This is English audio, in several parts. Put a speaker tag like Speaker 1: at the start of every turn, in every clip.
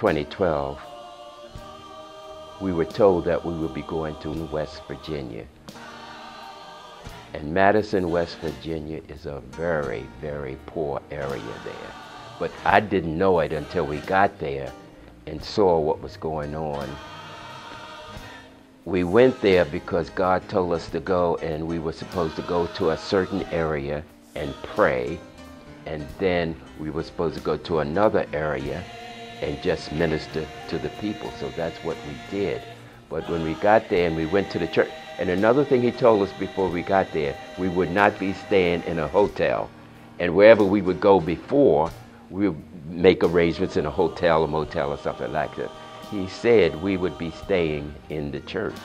Speaker 1: 2012, we were told that we would be going to West Virginia. And Madison, West Virginia is a very, very poor area there. But I didn't know it until we got there and saw what was going on. We went there because God told us to go, and we were supposed to go to a certain area and pray, and then we were supposed to go to another area and just minister to the people. So that's what we did. But when we got there and we went to the church, and another thing he told us before we got there, we would not be staying in a hotel. And wherever we would go before, we would make arrangements in a hotel or motel or something like that. He said we would be staying in the church.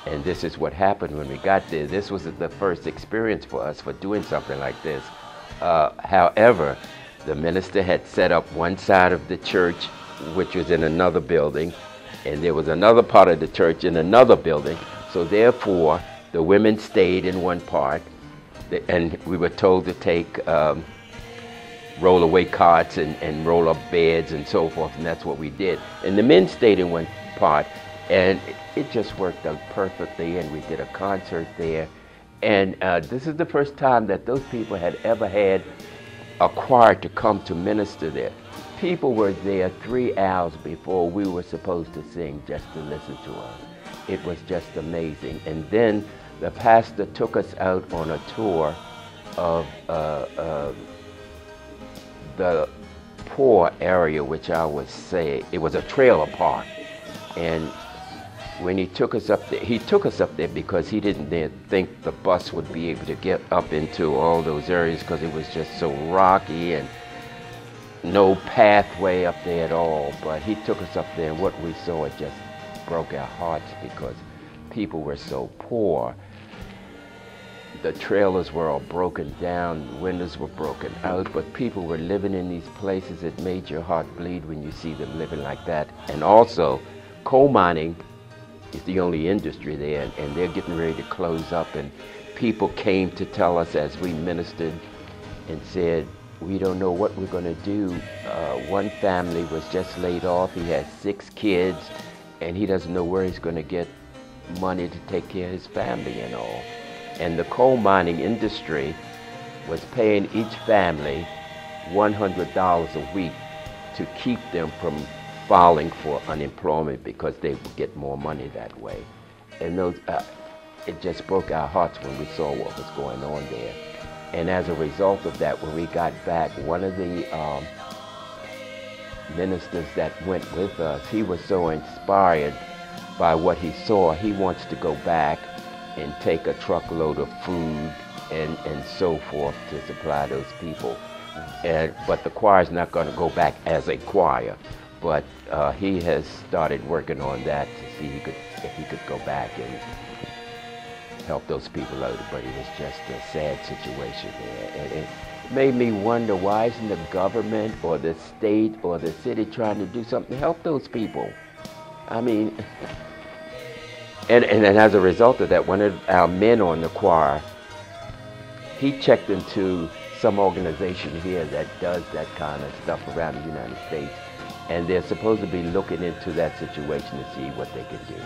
Speaker 1: And this is what happened when we got there. This was the first experience for us for doing something like this. However, the minister had set up one side of the church, which was in another building, and there was another part of the church in another building. So therefore, the women stayed in one part, and we were told to take roll-away carts and roll up beds and so forth, and that's what we did. And the men stayed in one part, and it just worked out perfectly, and we did a concert there. And this is the first time that those people had ever had a choir to come to minister there. People were there 3 hours before we were supposed to sing just to listen to us. It was just amazing. And then the pastor took us out on a tour of the poor area, which I would say, it was a trailer park. And when he took us up there because he didn't think the bus would be able to get up into all those areas because it was just so rocky and no pathway up there at all. But he took us up there, and what we saw, it just broke our hearts because people were so poor. The trailers were all broken down, the windows were broken out, but people were living in these places. It made your heart bleed when you see them living like that. And also, coal mining is the only industry there, and they're getting ready to close up. And people came to tell us as we ministered and said, we don't know what we're going to do. One family was just laid off. He has 6 kids, and he doesn't know where he's going to get money to take care of his family and all. And the coal mining industry was paying each family $100 a week to keep them from filing for unemployment because they would get more money that way. And those, it just broke our hearts when we saw what was going on there. And as a result of that, when we got back, one of the ministers that went with us, he was so inspired by what he saw. He wants to go back and take a truckload of food and so forth to supply those people. But the choir's not going to go back as a choir. But he has started working on that to see if he could go back and help those people out. But it was just a sad situation there. And it made me wonder, why isn't the government or the state or the city trying to do something to help those people? I mean, and as a result of that, one of our men on the choir, he checked into some organization here that does that kind of stuff around the United States. And they're supposed to be looking into that situation to see what they can do.